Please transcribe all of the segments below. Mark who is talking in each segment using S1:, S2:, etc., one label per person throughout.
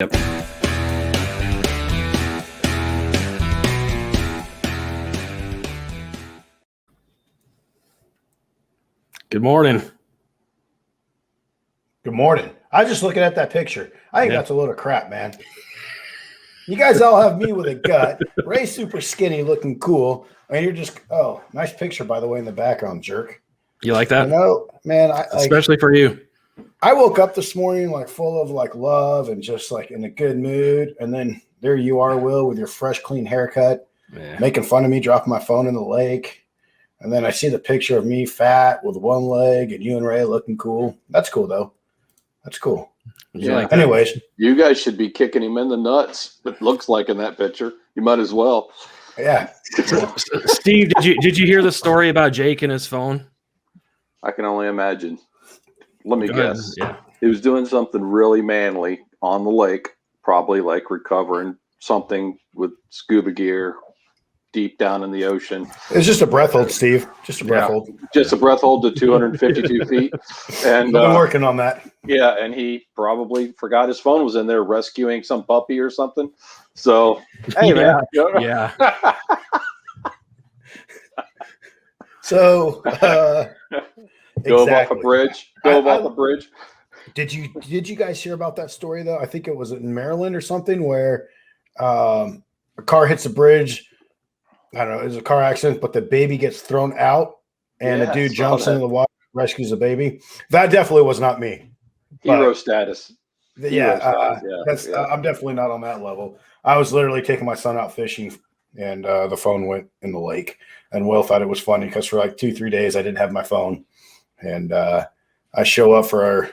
S1: Yep. Good morning.
S2: Good morning. I was just looking at that picture. I think that's a load of crap, man. You guys all have me with a gut. Ray's super skinny, looking cool. And you're just, nice picture, by the way, in the background, jerk.
S1: You like that?
S2: You know, man,
S1: especially for you.
S2: I woke up this morning like full of like love and just like in a good mood. And then there you are, Will, with your fresh, clean haircut, making fun of me, dropping my phone in the lake. And then I see the picture of me fat with one leg and you and Ray looking cool. That's cool, though. That's cool.
S3: Yeah.
S1: Like
S2: anyways,
S3: you guys should be kicking him in the nuts. It looks like in that picture. You might as well.
S2: Yeah.
S1: Steve, did you hear the story about Jake and his phone?
S3: I can only imagine. Let me guess.
S1: Yeah.
S3: He was doing something really manly on the lake, probably like recovering something with scuba gear deep down in the ocean.
S2: It's just a breath hold, Steve. Just a breath hold.
S3: Just a breath hold to 252 feet. And
S2: I've been working on that.
S3: Yeah, and he probably forgot his phone was in there rescuing some puppy or something. So, hey, man.
S1: Yeah.
S2: So,
S3: Go off a bridge. Off a bridge.
S2: Did you guys hear about that story, though? I think it was in Maryland or something where a car hits a bridge. I don't know, it was a car accident, but the baby gets thrown out and the dude jumps into the water, rescues the baby. That definitely was not me.
S3: Hero status.
S2: I'm definitely not on that level. I was literally taking my son out fishing and the phone went in the lake. And Will thought it was funny because for like 2-3 days I didn't have my phone. And I show up for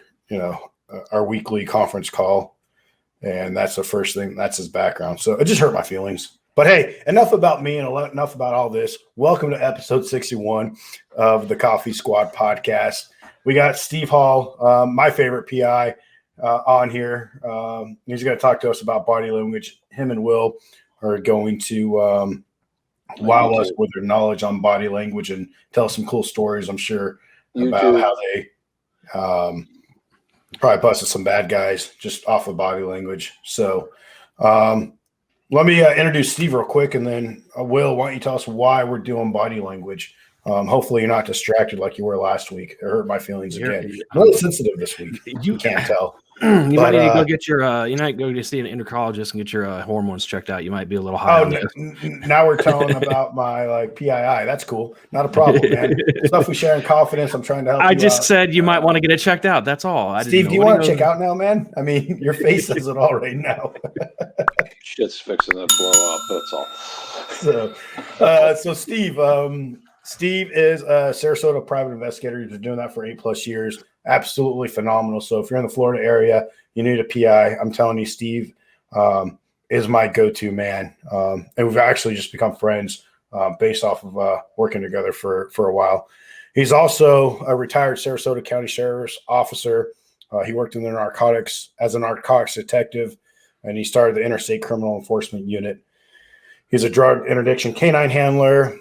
S2: our weekly conference call. And that's the first thing. That's his background. So it just hurt my feelings. But hey, enough about me and enough about all this. Welcome to episode 61 of the Coffee Squad podcast. We got Steve Hall, my favorite PI, on here. He's going to talk to us about body language. Him and Will are going to wow us with their knowledge on body language and tell some cool stories, I'm sure, about how they probably busted some bad guys just off of body language. So, let me introduce Steve real quick, and then Will, why don't you tell us why we're doing body language? Hopefully you're not distracted like you were last week. It hurt my feelings again. I'm really sensitive this week. You can't tell.
S1: You might need to go get your go to see an endocrinologist and get your hormones checked out. You might be a little high.
S2: Now we're telling about my PII. That's cool. Not a problem, man. Stuff we share in confidence. I'm trying to help.
S1: I just said you might want to get it checked out. That's all.
S2: Steve, do you want to check out now, man? I mean, your face says it all right now.
S3: Shit's fixing to blow up. That's all.
S2: So Steve. Steve is a Sarasota private investigator. He's been doing that for 8+ years. Absolutely phenomenal. So if you're in the Florida area, you need a PI. I'm telling you, Steve is my go-to man. And we've actually just become friends based off of working together for a while. He's also a retired Sarasota County Sheriff's officer. He worked in the narcotics as a narcotics detective, and he started the Interstate Criminal Enforcement Unit. He's a drug interdiction canine handler.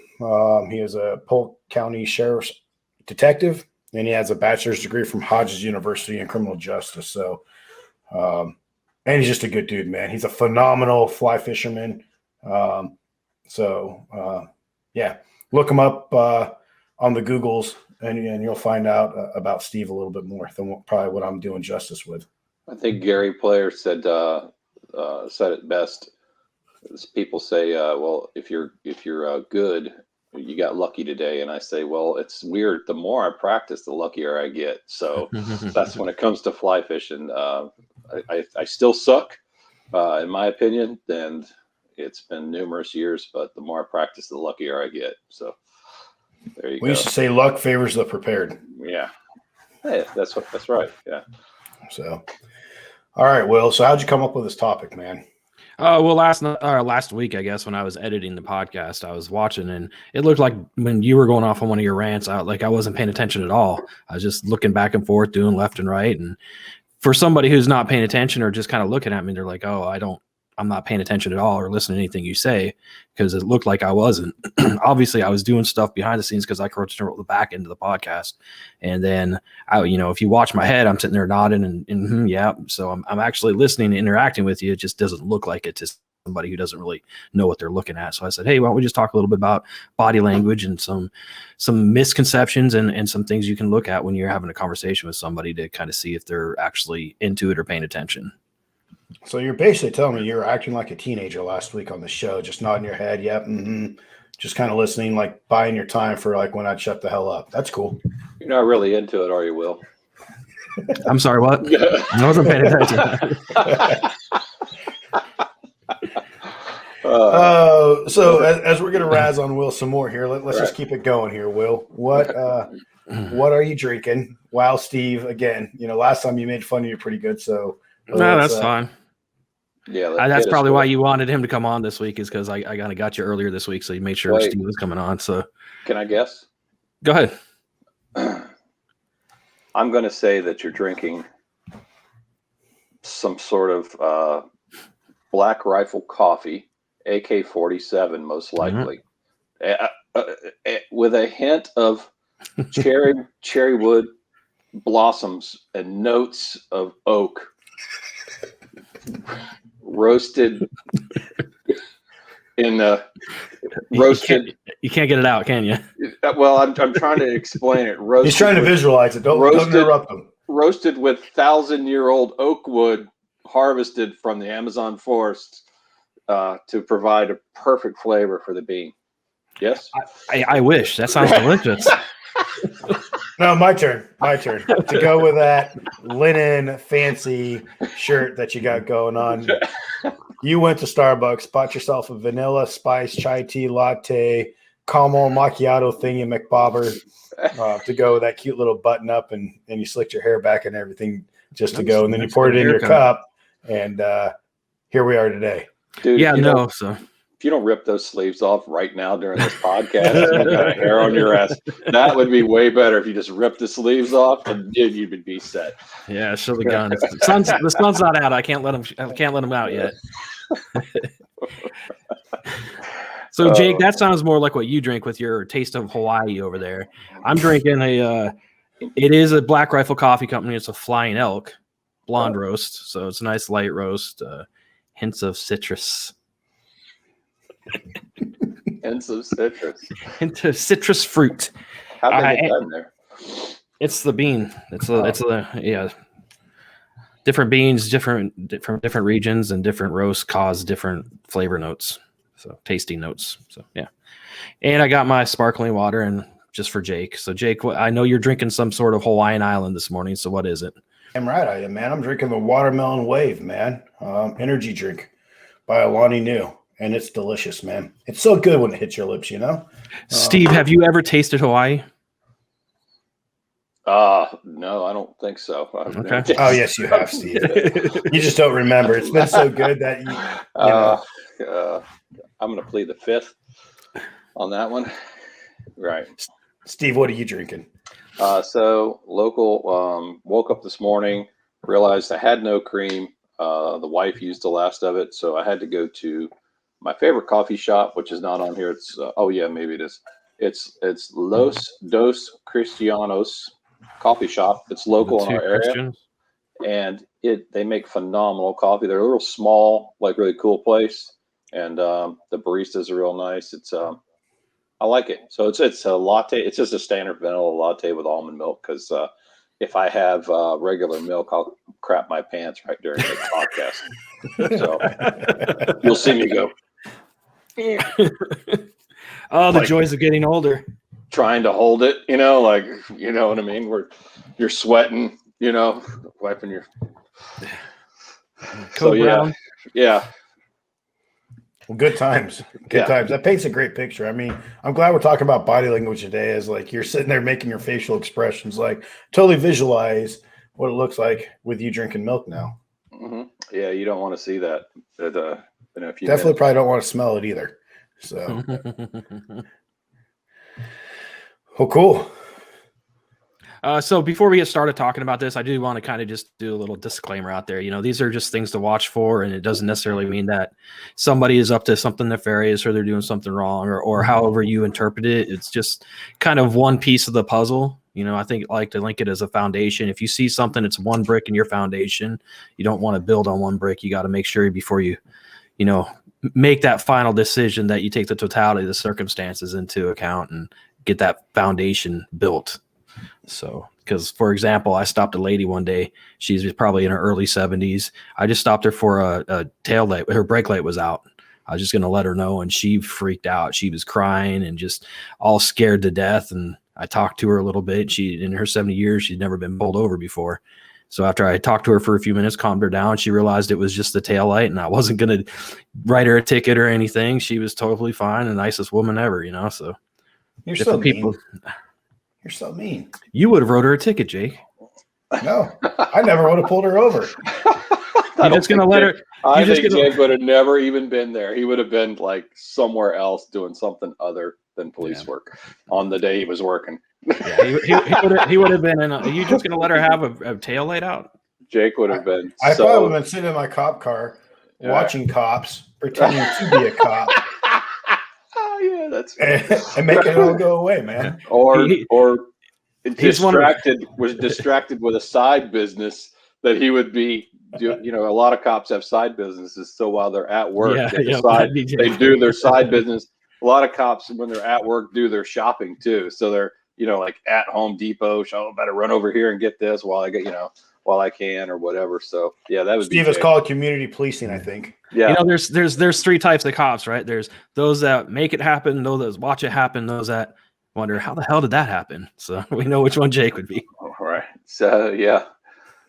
S2: He is a Polk County Sheriff's detective, and he has a bachelor's degree from Hodges University in criminal justice. So, and he's just a good dude, man. He's a phenomenal fly fisherman. Look him up on the Googles, and you'll find out about Steve a little bit more than probably what I'm doing justice with.
S3: I think Gary Player said it best. People say, well, if you're good, you got lucky today. And I say, well, it's weird. The more I practice, the luckier I get. So that's when it comes to fly fishing. I still suck, in my opinion, and it's been numerous years, but the more I practice, the luckier I get. So there you go.
S2: We used to say luck favors the prepared.
S3: Yeah. Hey, that's right. Yeah.
S2: So, all right, Will. So how'd you come up with this topic, man?
S1: Well, last week, I guess, when I was editing the podcast, I was watching, and it looked like when you were going off on one of your rants, I wasn't paying attention at all. I was just looking back and forth, doing left and right. And for somebody who's not paying attention or just kind of looking at me, they're like, "Oh, I don't I'm not paying attention at all or listening to anything you say, because it looked like I wasn't. Obviously, I was doing stuff behind the scenes because I control the back end of the podcast. And then, if you watch my head, I'm sitting there nodding and yeah. So I'm actually listening and interacting with you. It just doesn't look like it to somebody who doesn't really know what they're looking at. So I said, hey, why don't we just talk a little bit about body language and some misconceptions and some things you can look at when you're having a conversation with somebody to kind of see if they're actually into it or paying attention.
S2: So you're basically telling me you were acting like a teenager last week on the show, just nodding your head. Yep. Mm-hmm. Just kind of listening, like buying your time for like when I'd shut the hell up. That's cool.
S3: You're not really into it, are you, Will?
S1: I'm sorry, what? I wasn't paying attention.
S2: So as we're going to razz on Will some more here, let's just keep it going here, Will. What are you drinking? Wow, Steve, again, last time you made fun of you pretty good, so.
S1: No, that's fine.
S3: Yeah,
S1: that's probably why you wanted him to come on this week, is because I kind of got you earlier this week, so you made sure Steve was coming on. So,
S3: can I guess?
S1: Go ahead.
S3: I'm going to say that you're drinking some sort of Black Rifle coffee, AK-47, most likely, with a hint of cherry wood blossoms and notes of oak. Roasted in roasted.
S1: You can't get it out, can you?
S3: Well, I'm trying to explain it. Roasted.
S2: He's trying to visualize it. Don't interrupt him.
S3: Roasted with 1,000-year-old oak wood harvested from the Amazon forest to provide a perfect flavor for the bean. Yes?
S1: I wish. That sounds delicious.
S2: No, my turn. To go with that linen fancy shirt that you got going on. You went to Starbucks, bought yourself a vanilla spice chai tea latte, caramel macchiato thingy McBobber to go with that cute little button up, and you slicked your hair back and everything just to go. And then you poured it in your cup, and here we are today.
S3: Dude,
S1: so
S3: if you don't rip those sleeves off right now during this podcast, you got hair on your ass. That would be way better if you just ripped the sleeves off, and you would be set.
S1: Yeah, should have gone. The sun's not out. I can't let him out yet. So Jake, that sounds more like what you drink with your Taste of Hawaii over there. I'm drinking it is a Black Rifle Coffee Company. It's a Flying Elk blonde roast, so it's a nice light roast. Hints of citrus.
S3: Hints of citrus.
S1: Into citrus fruit.
S3: How did they get that in there?
S1: It's the bean. It's different beans, different regions, and different roasts cause different flavor notes. So tasting notes. So yeah. And I got my sparkling water, and just for Jake. So Jake, I know you're drinking some sort of Hawaiian Island this morning. So what is it?
S2: I'm right, I am, man. I'm drinking the Watermelon Wave, man. Energy drink by Alani New. And it's delicious, man. It's so good when it hits your lips,
S1: Steve, have you ever tasted Hawaii?
S3: No, I don't think so.
S1: Okay.
S2: Oh, yes, you have, Steve. You just don't remember. It's been so good that you know.
S3: I'm going to plead the fifth on that one. Right.
S2: Steve, what are you drinking?
S3: So local, woke up this morning, realized I had no cream. The wife used the last of it, so I had to go to my favorite coffee shop, which is not on here. It's maybe it is. It's Los Dos Cristianos coffee shop. It's local in our area,
S1: Christians.
S3: and they make phenomenal coffee. They're a little small, like really cool place, and the baristas are real nice. It's I like it. So it's a latte. It's just a standard vanilla latte with almond milk, because if I have regular milk, I'll crap my pants right during the podcast. So you'll see me go.
S1: Oh, the joys of getting older.
S3: Trying to hold it, like, you know what I mean? You're sweating, wiping your. So yeah.
S2: Well, good times. Good times. That paints a great picture. I mean, I'm glad we're talking about body language today, as like you're sitting there making your facial expressions, like totally visualize what it looks like with you drinking milk now.
S3: Mm-hmm. Yeah, you don't want to see that. In a few
S2: Definitely
S3: minutes.
S2: probably don't want to smell it either. So, well, cool.
S1: So before we get started talking about this, I do want to kind of just do a little disclaimer out there. These are just things to watch for, and it doesn't necessarily mean that somebody is up to something nefarious or they're doing something wrong or however you interpret it. It's just kind of one piece of the puzzle. I think I like to link it as a foundation. If you see something, it's one brick in your foundation. You don't want to build on one brick. You got to make sure before you make that final decision that you take the totality of the circumstances into account and get that foundation built. So, because for example, I stopped a lady one day. She's probably in her early 70s. I just stopped her for a tail light. Her brake light was out. I was just going to let her know, and she freaked out. She was crying and just all scared to death. And I talked to her a little bit. She, in her 70 years, she'd never been pulled over before. So after I talked to her for a few minutes, calmed her down, she realized it was just the tail light, and I wasn't going to write her a ticket or anything. She was totally fine, the nicest woman ever, So
S2: you're so mean. You're so mean.
S1: You would have wrote her a ticket, Jake.
S2: No, I never would have pulled her over.
S1: You're just going to let her.
S3: I think Jake would have never even been there. He would have been like somewhere else doing something other than police work on the day he was working.
S1: Yeah, he would have been in. Are you just going to let her have a tail light out?
S3: Jake would have been.
S2: I probably would have been sitting in my cop car watching cops, pretending to be a cop.
S3: Yeah, that's
S2: and making it all go away, man.
S3: Or distracted with a side business that he would be. A lot of cops have side businesses, so while they're at work, they do their side business. A lot of cops, when they're at work, do their shopping too. So they're like at Home Depot, better run over here and get this while I can or whatever. So yeah, that would
S2: Steve is called community policing, I think.
S3: Yeah,
S1: there's three types of cops, right? There's those that make it happen, those that watch it happen, those that wonder how the hell did that happen. So we know which one Jake would be.
S3: All right. So yeah,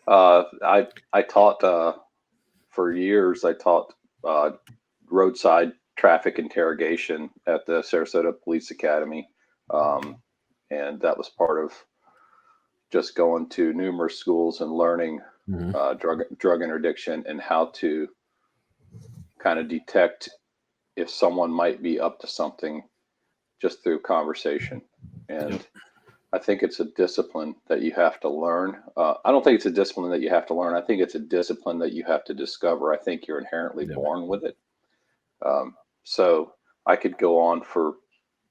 S3: I taught for years. I taught roadside traffic interrogation at the Sarasota Police Academy, and that was part of just going to numerous schools and learning drug interdiction and how to kind of detect if someone might be up to something just through conversation. And I think it's a discipline that you have to learn. I don't think it's a discipline that you have to learn. I think it's a discipline that you have to discover. I think you're inherently born with it. So I could go on for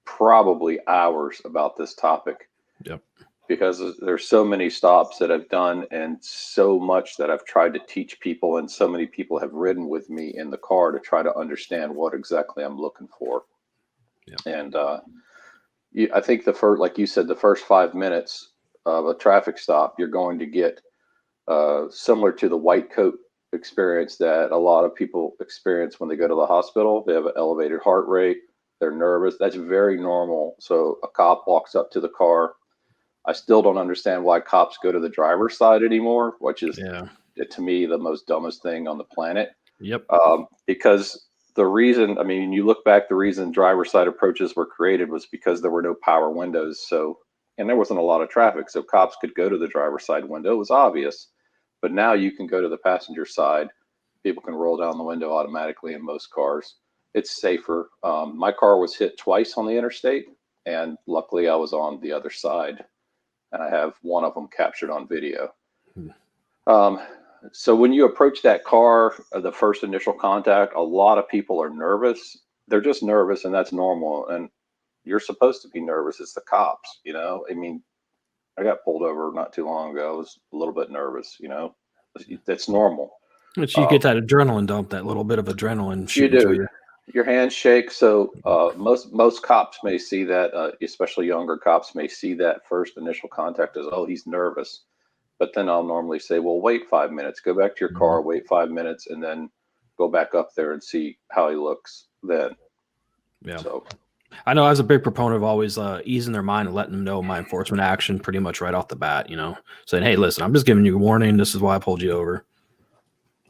S3: probably hours about this topic.
S1: Yep.
S3: Because there's so many stops that I've done and so much that I've tried to teach people, and so many people have ridden with me in the car to try to understand what exactly I'm looking for.
S1: Yep.
S3: And I think like you said, the first 5 minutes of a traffic stop, you're going to get similar to the white coat experience that a lot of people experience when they go to the hospital. They have an elevated heart rate. They're nervous. That's very normal. So a cop walks up to the car. I still don't understand why cops go to the driver's side anymore, which is to me the most dumbest thing on the planet.
S1: Yep.
S3: Because the reason, you look back, the reason driver's side approaches were created was because there were no power windows. And there wasn't a lot of traffic. So cops could go to the driver's side window. It was obvious. But now you can go to the passenger side. People can roll down the window automatically in most cars. It's safer. My car was hit twice on the interstate, and luckily I was on the other side. And I have one of them captured on video. So when you approach that car, the first initial contact, a lot of people are nervous. They're just nervous, and that's normal. And you're supposed to be nervous. It's the cops, I got pulled over not too long ago. I was a little bit nervous, That's normal.
S1: But you get that adrenaline dump, that little bit of adrenaline.
S3: You do. Your hands shake. So most cops may see that, especially younger cops may see that first initial contact as, oh, he's nervous. But then I'll normally say, well, wait 5 minutes, go back to your car, wait 5 minutes, and then go back up there and see how he looks then.
S1: Yeah.
S3: So
S1: I know I was a big proponent of always easing their mind and letting them know my enforcement action pretty much right off the bat, saying, hey, listen, I'm just giving you a warning. This is why I pulled you over.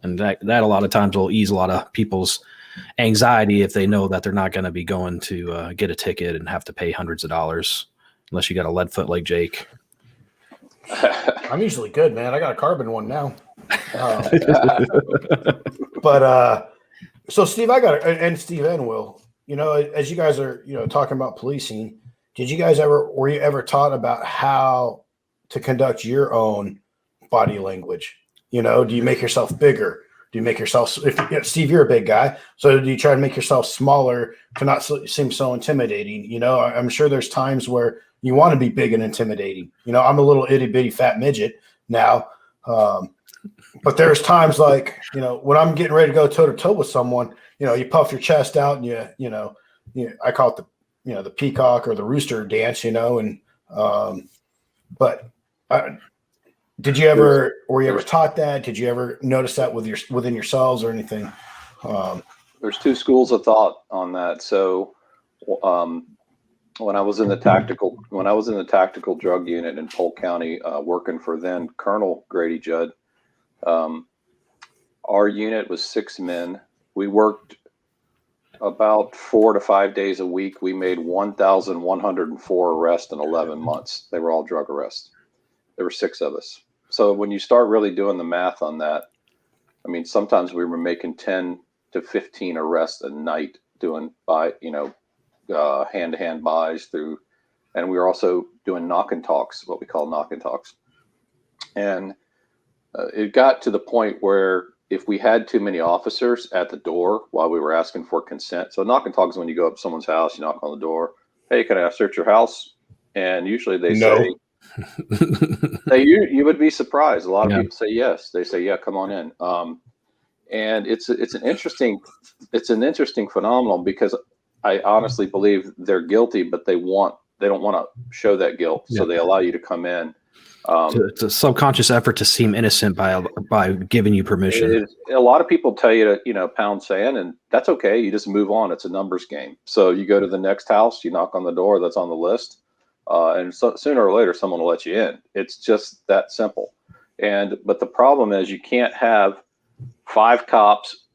S1: And that a lot of times will ease a lot of people's anxiety if they know that they're not going to be going to get a ticket and have to pay hundreds of dollars unless you got a lead foot like Jake.
S2: I'm usually good, man. I got a carbon one now. But so Steve, and Steve and Will, as you guys are, talking about policing, were you ever taught about how to conduct your own body language? You know, do you make yourself bigger? Do you make yourself, Steve, you're a big guy, so do you try to make yourself smaller to not seem so intimidating? You know, I'm sure there's times where you want to be big and intimidating. You know, I'm a little itty bitty fat midget now, but there's times like, you know, when I'm getting ready to go toe to toe with someone, you know, you puff your chest out and I call it the peacock or the rooster dance, you know, and but. Did you ever, were you ever taught that? Did you ever notice that within yourselves or anything?
S3: There's two schools of thought on that. So, when I was in the tactical drug unit in Polk County, working for then Colonel Grady Judd, our unit was 6 men. We worked about 4 to 5 days a week. We made 1,104 arrests in 11 months. They were all drug arrests. There were 6 of us. So when you start really doing the math on that, I mean, sometimes we were making 10 to 15 arrests a night doing hand-to-hand buys through, and we were also doing knock and talks, what we call knock and talks. And it got to the point where if we had too many officers at the door while we were asking for consent, so knock and talk is when you go up to someone's house, you knock on the door, hey, can I search your house? And usually they say, you would be surprised. A lot of people say yes. They say, yeah, come on in. And it's an interesting phenomenon, because I honestly believe they're guilty, but they don't want to show that guilt. Yeah. So they allow you to come in.
S1: It's a subconscious effort to seem innocent by giving you permission.
S3: A lot of people tell you to, pound sand, and that's okay. You just move on. It's a numbers game. So you go to the next house, you knock on the door that's on the list. And so sooner or later, someone will let you in. It's just that simple. But the problem is you can't have 5 cops